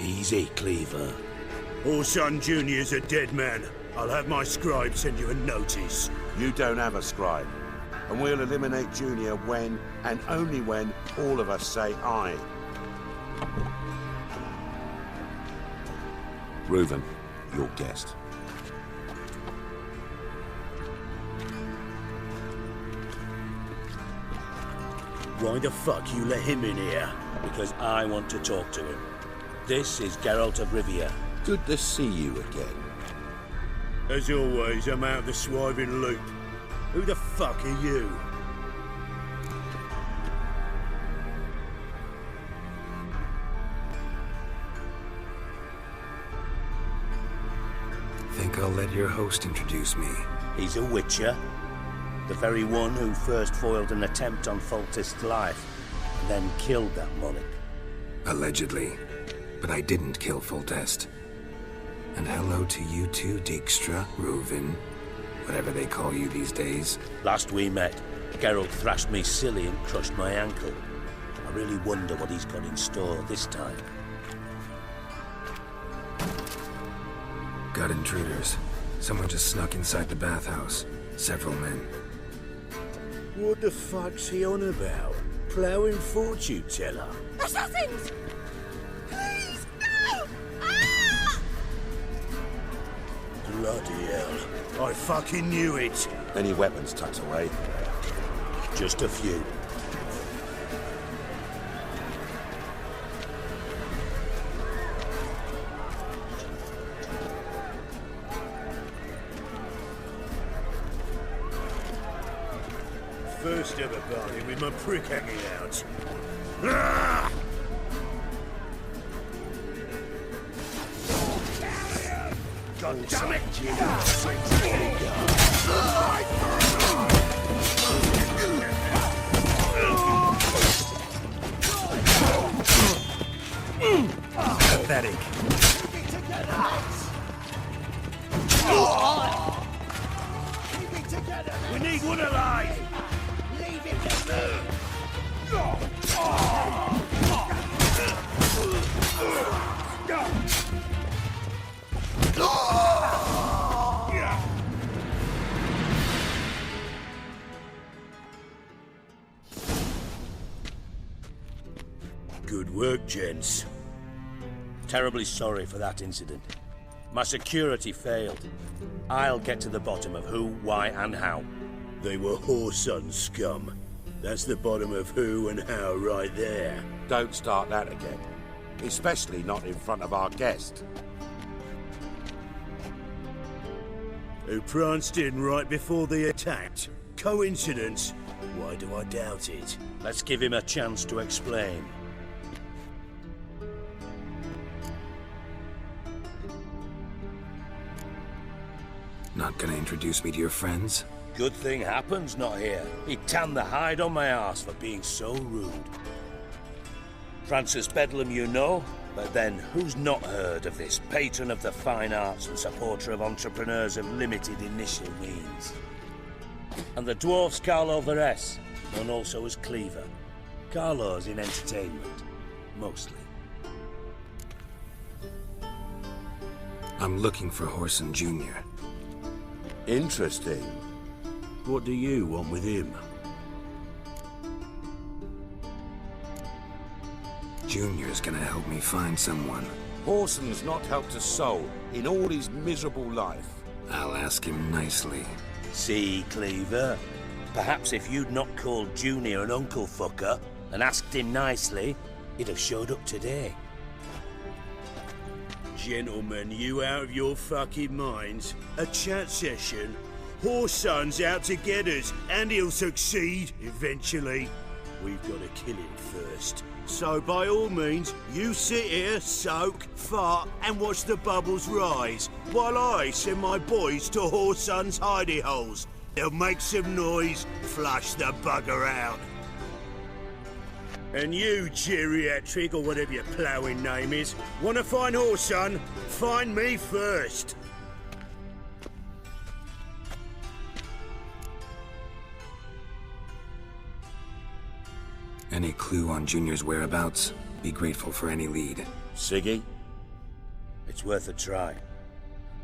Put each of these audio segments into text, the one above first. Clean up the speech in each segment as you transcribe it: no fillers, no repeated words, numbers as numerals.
Easy, Cleaver. Orson Jr.'s a dead man. I'll have my scribe send you a notice. You don't have a scribe. And we'll eliminate Junior when, and only when, all of us say aye. Reuven, your guest. Why the fuck you let him in here? Because I want to talk to him. This is Geralt of Rivia. Good to see you again. As always, I'm out of the swiving loop. Who the fuck are you? Think I'll let your host introduce me. He's a witcher. The very one who first foiled an attempt on Foltest's life, and then killed that monarch. Allegedly. But I didn't kill Foltest. And hello to you too, Dijkstra, Reuven, whatever they call you these days. Last we met, Geralt thrashed me silly and crushed my ankle. I really wonder what he's got in store this time. Got intruders. Someone just snuck inside the bathhouse. Several men. What the fuck's he on about? Ploughing fortune teller? Assassins! Please, no! Ah! Bloody hell. I fucking knew it. Any weapons tucked away? Just a few. First ever bargain with my prick hanging out. Ah! God damn it! Pathetic. We need one alive! Leave him to me! Good work, gents. Terribly sorry for that incident. My security failed. I'll get to the bottom of who, why, and how. They were Whoreson scum. That's the bottom of who and how right there. Don't start that again. Especially not in front of our guest. Who pranced in right before they attacked. Coincidence? Why do I doubt it? Let's give him a chance to explain. Not gonna introduce me to your friends? Good thing Happen's not here. He tanned the hide on my arse for being so rude. Francis Bedlam you know, but then who's not heard of this patron of the fine arts and supporter of entrepreneurs of limited initial means? And the dwarf's Carlo Veres, known also as Cleaver. Carlo's in entertainment, mostly. I'm looking for Whoreson Jr. Interesting. What do you want with him? Junior's gonna help me find someone. Whoreson's not helped a soul in all his miserable life. I'll ask him nicely. See, Cleaver? Perhaps if you'd not called Junior an uncle fucker and asked him nicely, he'd have showed up today. Gentlemen, you out of your fucking minds? A chat session? Whoreson's out to get us, and he'll succeed, eventually. We've got to kill him first. So by all means, you sit here, soak, fart, and watch the bubbles rise, while I send my boys to Whoreson's hidey holes. They'll make some noise, flush the bugger out. And you, geriatric, or whatever your ploughing name is, want to find Whoreson? Find me first. Any clue on Junior's whereabouts? Be grateful for any lead. Siggy, It's worth a try.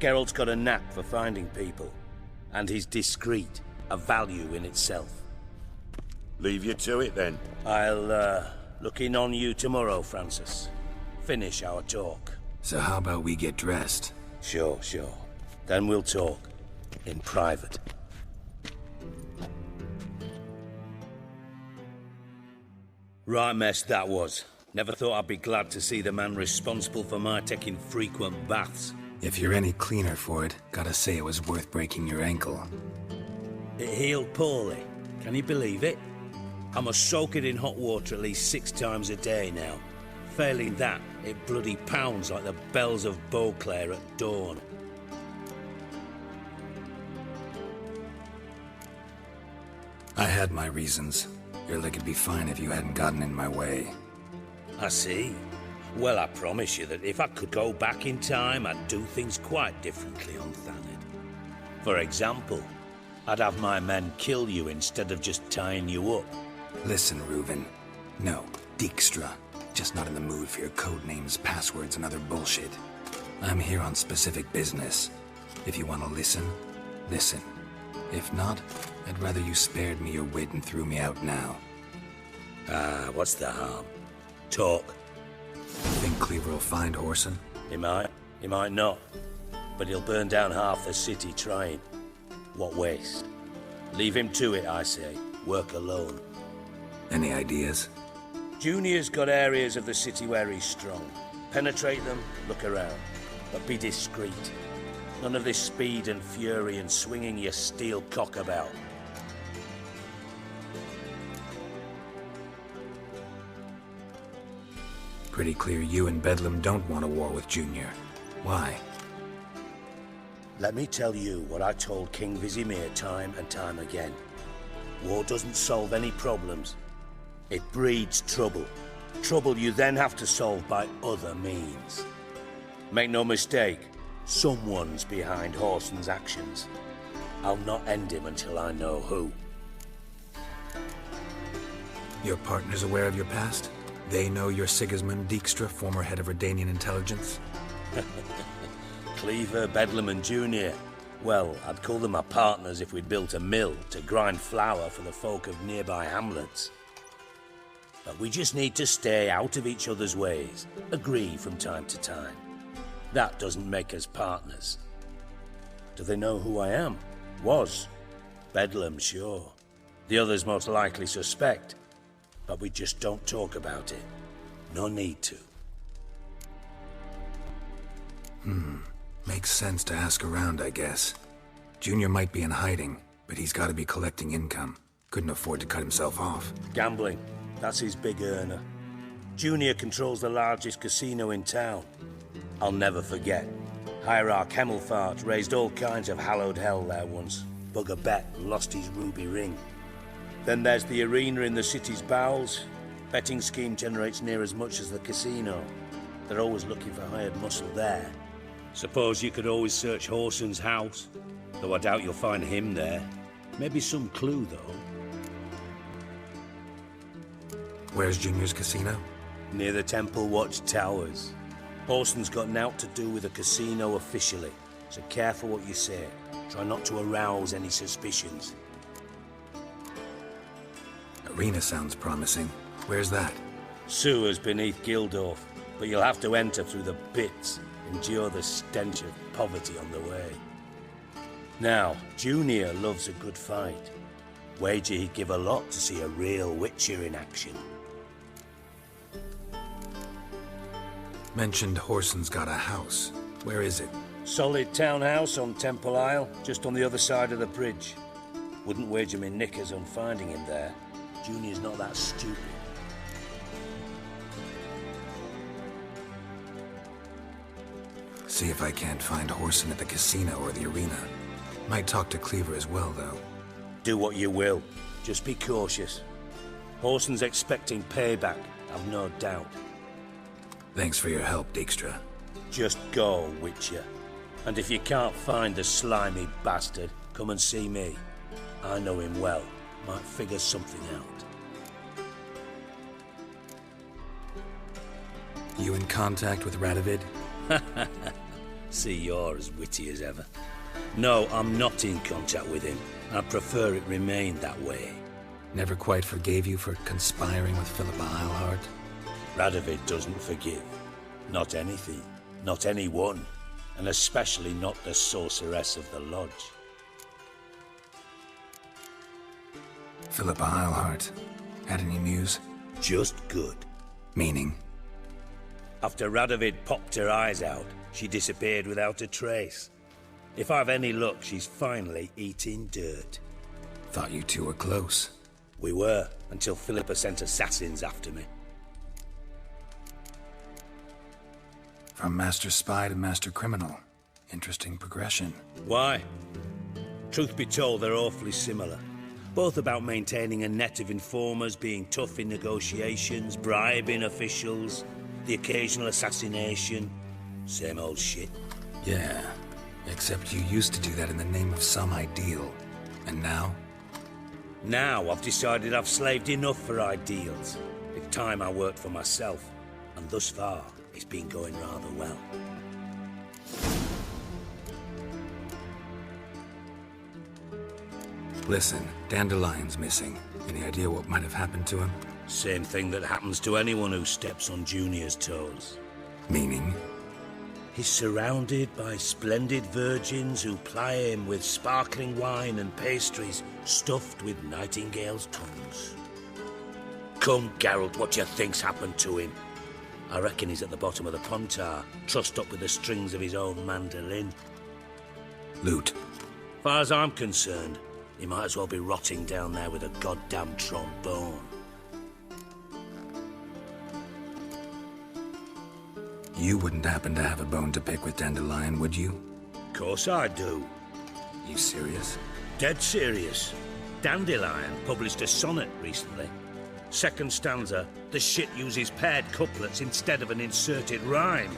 Geralt's got a knack for finding people, and he's discreet, a value in itself. Leave you to it, then. I'll, look in on you tomorrow, Francis. Finish our talk. So how about we get dressed? Sure. Then we'll talk. In private. Right mess that was. Never thought I'd be glad to see the man responsible for my taking frequent baths. If you're any cleaner for it, gotta say it was worth breaking your ankle. It healed poorly. Can you believe it? I must soak it in hot water at least 6 times a day now. Failing that, it bloody pounds like the bells of Beauclair at dawn. I had my reasons. Your leg would be fine if you hadn't gotten in my way. I see. Well, I promise you that if I could go back in time, I'd do things quite differently on Thanedd. For example, I'd have my men kill you instead of just tying you up. Listen, Reuven. No, Dijkstra. Just not in the mood for your code names, passwords, and other bullshit. I'm here on specific business. If you want to listen, listen. If not, I'd rather you spared me your wit and threw me out now. What's the harm? Talk. Think Cleaver will find Whoreson? He might not. But he'll burn down half the city trying. What waste? Leave him to it, I say. Work alone. Any ideas? Junior's got areas of the city where he's strong. Penetrate them, look around. But be discreet. None of this speed and fury and swinging your steel cock about. Pretty clear you and Bedlam don't want a war with Junior. Why? Let me tell you what I told King Vizimir time and time again. War doesn't solve any problems. It breeds trouble. Trouble you then have to solve by other means. Make no mistake, someone's behind Whoreson's actions. I'll not end him until I know who. Your partner's aware of your past? They know you're Sigismund Dijkstra, former head of Redanian intelligence? Cleaver, Bedlam and Junior. Well, I'd call them my partners if we'd built a mill to grind flour for the folk of nearby hamlets. But we just need to stay out of each other's ways, agree from time to time. That doesn't make us partners. Do they know who I am? Was. Bedlam, sure. The others most likely suspect. But we just don't talk about it. No need to. Makes sense to ask around, I guess. Junior might be in hiding, but he's got to be collecting income. Couldn't afford to cut himself off. Gambling. That's his big earner. Junior controls the largest casino in town. I'll never forget. Hierarch Hemmelfart raised all kinds of hallowed hell there once. Bugger bet and lost his ruby ring. Then there's the arena in the city's bowels. Betting scheme generates near as much as the casino. They're always looking for hired muscle there. Suppose you could always search Whoreson's house. Though I doubt you'll find him there. Maybe some clue, though. Where's Junior's casino? Near the Temple Watch Towers. Whoreson's got naught to do with the casino officially, so careful what you say. Try not to arouse any suspicions. Arena sounds promising. Where's that? Sewers beneath Gildorf, but you'll have to enter through the pits, endure the stench of poverty on the way. Now, Junior loves a good fight. Wager he'd give a lot to see a real Witcher in action. Mentioned Whoreson's got a house. Where is it? Solid townhouse on Temple Isle, just on the other side of the bridge. Wouldn't wager me knickers on finding him there. Junior's not that stupid. See if I can't find Whoreson at the casino or the arena. Might talk to Cleaver as well, though. Do what you will. Just be cautious. Whoreson's expecting payback, I've no doubt. Thanks for your help, Dijkstra. Just go, Witcher. And if you can't find the slimy bastard, come and see me. I know him well. Might figure something out. You in contact with Radovid? See, you're as witty as ever. No, I'm not in contact with him. I'd prefer it remained that way. Never quite forgave you for conspiring with Philippa Eilhart? Radovid doesn't forgive. Not anything. Not anyone. And especially not the sorceress of the Lodge. Philippa Eilhart. Had any news? Just good. Meaning? After Radovid popped her eyes out, she disappeared without a trace. If I've any luck, she's finally eating dirt. Thought you two were close. We were, until Philippa sent assassins after me. From master spy to master criminal. Interesting progression. Why? Truth be told, they're awfully similar. Both about maintaining a net of informers, being tough in negotiations, bribing officials, the occasional assassination. Same old shit. Yeah, except you used to do that in the name of some ideal. And now? Now I've decided I've slaved enough for ideals. It's time I worked for myself. And thus far, it's been going rather well. Listen, Dandelion's missing. Any idea what might have happened to him? Same thing that happens to anyone who steps on Junior's toes. Meaning? He's surrounded by splendid virgins who ply him with sparkling wine and pastries stuffed with nightingales' tongues. Come, Geralt, what do you think's happened to him? I reckon he's at the bottom of the Pontar, trussed up with the strings of his own mandolin. Loot. Far as I'm concerned, he might as well be rotting down there with a goddamn trombone. You wouldn't happen to have a bone to pick with Dandelion, would you? Course I do. You serious? Dead serious. Dandelion published a sonnet recently. Second stanza, the shit uses paired couplets instead of an inserted rhyme.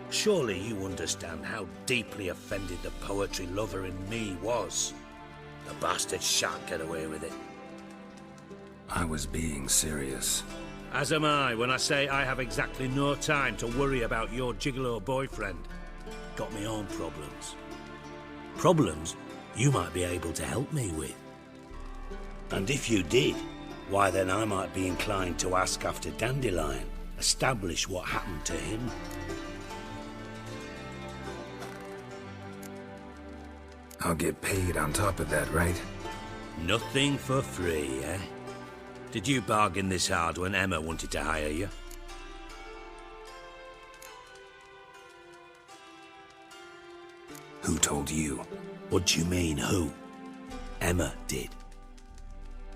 Surely you understand how deeply offended the poetry lover in me was. The bastard shan't get away with it. I was being serious. As am I when I say I have exactly no time to worry about your gigolo boyfriend. Got me own problems. Problems you might be able to help me with. And if you did, why then I might be inclined to ask after Dandelion, establish what happened to him. I'll get paid on top of that, right? Nothing for free, eh? Did you bargain this hard when Emma wanted to hire you? Who told you? What do you mean, who? Emma did.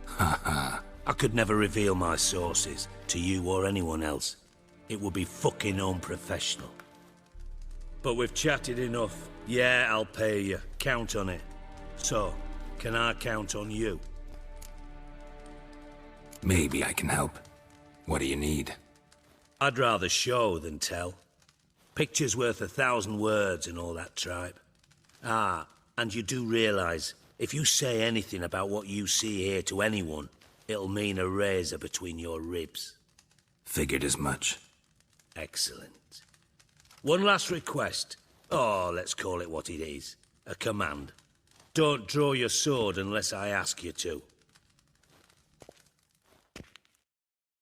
Haha. I could never reveal my sources to you or anyone else. It would be fucking unprofessional. But we've chatted enough. Yeah, I'll pay you. Count on it. So, can I count on you? Maybe I can help. What do you need? I'd rather show than tell. Picture's worth 1,000 words and all that tripe. Ah, and you do realize, if you say anything about what you see here to anyone, it'll mean a razor between your ribs. Figured as much. Excellent. One last request. Oh, let's call it what it is. A command. Don't draw your sword unless I ask you to.